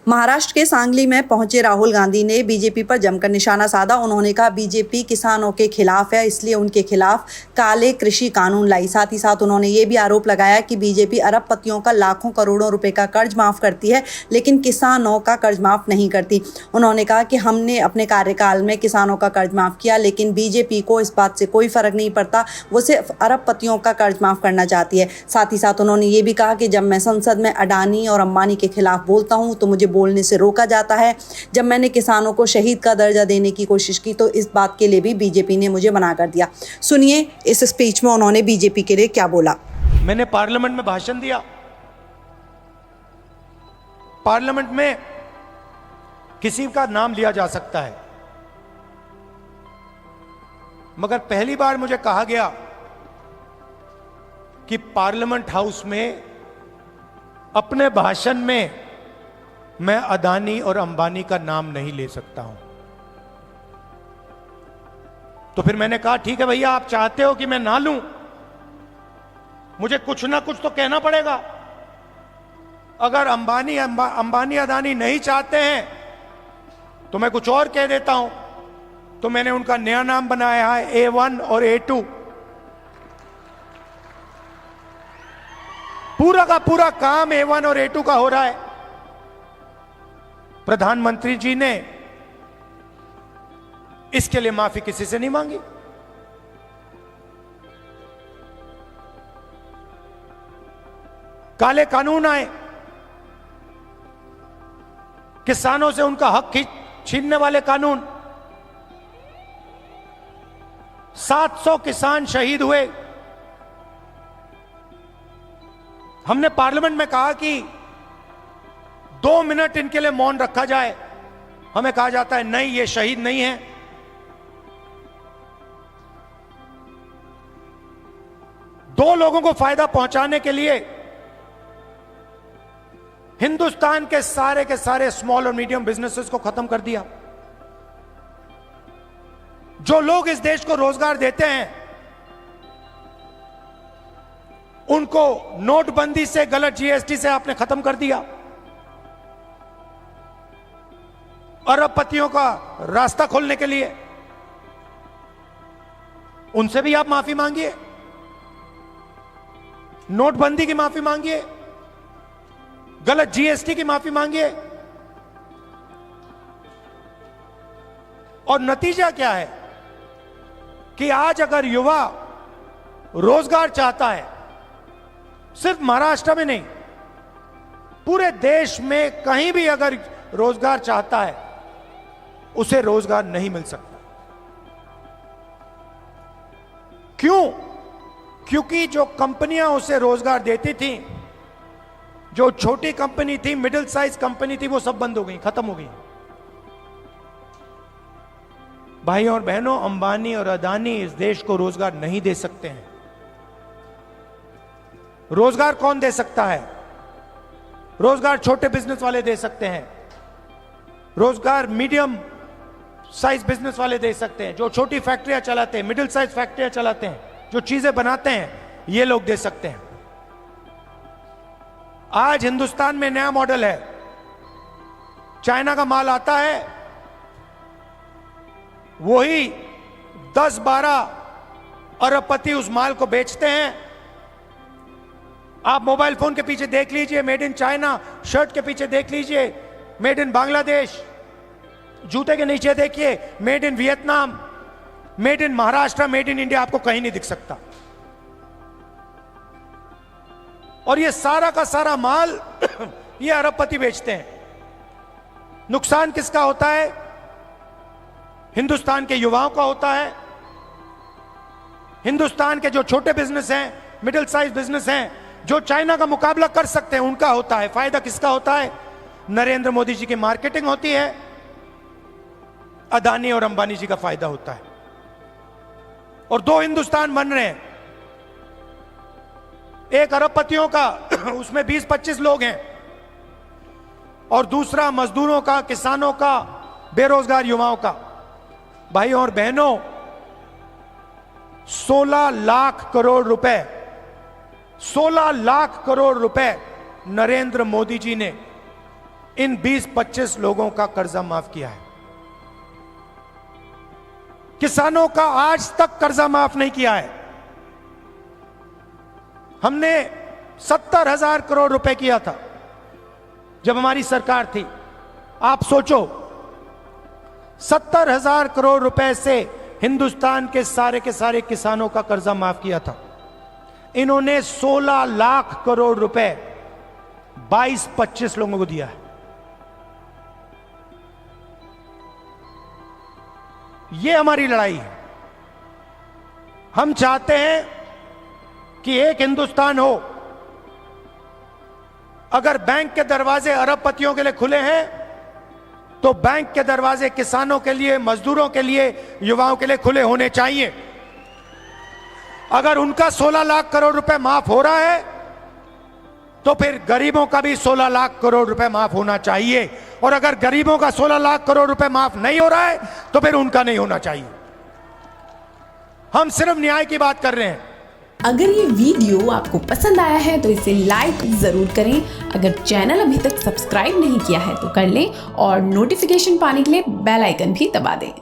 महाराष्ट्र के सांगली में पहुंचे राहुल गांधी ने बीजेपी पर जमकर निशाना साधा। उन्होंने कहा बीजेपी किसानों के खिलाफ है, इसलिए उनके खिलाफ काले कृषि कानून लाई। साथ ही साथ उन्होंने ये भी आरोप लगाया कि बीजेपी अरबपतियों का लाखों करोड़ों रुपए का कर्ज माफ करती है, लेकिन किसानों का कर्ज माफ नहीं करती। उन्होंने कहा कि हमने अपने कार्यकाल में किसानों का कर्ज माफ किया, लेकिन बीजेपी को इस बात से कोई फर्क नहीं पड़ता, वो सिर्फ अरबपतियों का कर्ज माफ करना चाहती है। साथ ही साथ उन्होंने ये भी कहा कि जब मैं संसद में अडानी और अंबानी के खिलाफ बोलता हूँ तो मुझे बोलने से रोका जाता है। जब मैंने किसानों को शहीद का दर्जा देने की कोशिश की तो इस बात के लिए भी बीजेपी ने मुझे मना कर दिया। सुनिए इस स्पीच में उन्होंने बीजेपी के लिए क्या बोला। मैंने पार्लियामेंट में भाषण दिया। पार्लियामेंट में किसी का नाम लिया जा सकता है, मगर पहली बार मुझे कहा गया कि पार्लियामेंट हाउस में अपने भाषण में मैं अदानी और अंबानी का नाम नहीं ले सकता हूं। तो फिर मैंने कहा ठीक है भैया, आप चाहते हो कि मैं ना लूं, मुझे कुछ ना कुछ तो कहना पड़ेगा। अगर अंबानी अदानी नहीं चाहते हैं तो मैं कुछ और कह देता हूं। तो मैंने उनका नया नाम बनाया है A1 और A2। पूरा का पूरा काम A1 और A2 का हो रहा है। प्रधानमंत्री जी ने इसके लिए माफी किसी से नहीं मांगी। काले कानून आए, किसानों से उनका हक छीनने वाले कानून। 700 किसान शहीद हुए। हमने पार्लियामेंट में कहा कि 2 मिनट इनके लिए मौन रखा जाए। हमें कहा जाता है नहीं, ये शहीद नहीं है। दो लोगों को फायदा पहुंचाने के लिए हिंदुस्तान के सारे स्मॉल और मीडियम बिजनेसेस को खत्म कर दिया। जो लोग इस देश को रोजगार देते हैं उनको नोटबंदी से, गलत जीएसटी से आपने खत्म कर दिया। अरबपतियों का रास्ता खोलने के लिए उनसे भी आप माफी मांगिए, नोटबंदी की माफी मांगिए, गलत जीएसटी की माफी मांगिए। और नतीजा क्या है कि आज अगर युवा रोजगार चाहता है, सिर्फ महाराष्ट्र में नहीं, पूरे देश में कहीं भी अगर रोजगार चाहता है, उसे रोजगार नहीं मिल सकता। क्यों? क्योंकि जो कंपनियां उसे रोजगार देती थी, जो छोटी कंपनी थी, मिडिल साइज कंपनी थी, वो सब बंद हो गई, खत्म हो गई। भाई और बहनों, अंबानी और अदानी इस देश को रोजगार नहीं दे सकते हैं। रोजगार कौन दे सकता है? रोजगार छोटे बिजनेस वाले दे सकते हैं, रोजगार मीडियम साइज बिजनेस वाले दे सकते हैं, जो छोटी फैक्ट्रियां चलाते हैं, मिडिल साइज फैक्ट्रियां चलाते हैं, जो चीजें बनाते हैं, ये लोग दे सकते हैं। आज हिंदुस्तान में नया मॉडल है। चाइना का माल आता है, वही 10-12 अरबपति उस माल को बेचते हैं। आप मोबाइल फोन के पीछे देख लीजिए मेड इन चाइना, शर्ट के पीछे देख लीजिए मेड इन बांग्लादेश, जूते के नीचे देखिए made in Vietnam, made in Maharashtra, made in India, आपको कहीं नहीं दिख सकता। और ये सारा का सारा माल ये अरबपति बेचते हैं। नुकसान किसका होता है? हिंदुस्तान के युवाओं का होता है। हिंदुस्तान के जो छोटे बिजनेस हैं, मिडिल साइज बिजनेस हैं, जो चाइना का मुकाबला कर सकते हैं, उनका होता है। फायदा किसका होता है? नरेंद्र मोदी जी की मार्केटिंग होती है, अदानी और अंबानी जी का फायदा होता है। और 2 हिंदुस्तान बन रहे हैं। एक अरबपतियों का, उसमें 20-25 लोग हैं, और दूसरा मजदूरों का, किसानों का, बेरोजगार युवाओं का। भाई और बहनों, 16 लाख करोड़ रुपए 16 लाख करोड़ रुपए नरेंद्र मोदी जी ने इन 20-25 लोगों का कर्जा माफ किया है। किसानों का आज तक कर्जा माफ नहीं किया है। हमने 70,000 करोड़ रुपए किया था जब हमारी सरकार थी। आप सोचो, 70,000 करोड़ रुपए से हिंदुस्तान के सारे किसानों का कर्जा माफ किया था। इन्होंने 16 लाख करोड़ रुपए 22-25 लोगों को दिया है। ये हमारी लड़ाई है। हम चाहते हैं कि एक हिंदुस्तान हो। अगर बैंक के दरवाजे अरबपतियों के लिए खुले हैं तो बैंक के दरवाजे किसानों के लिए, मजदूरों के लिए, युवाओं के लिए खुले होने चाहिए। अगर उनका 16 लाख करोड़ रुपए माफ हो रहा है तो फिर गरीबों का भी 16 लाख करोड़ रुपए माफ होना चाहिए। और अगर गरीबों का 16 लाख करोड़ रुपए माफ नहीं हो रहा है तो फिर उनका नहीं होना चाहिए। हम सिर्फ न्याय की बात कर रहे हैं। अगर ये वीडियो आपको पसंद आया है तो इसे लाइक जरूर करें। अगर चैनल अभी तक सब्सक्राइब नहीं किया है तो कर लें और नोटिफिकेशन पाने के लिए बेल आइकन भी दबा दें।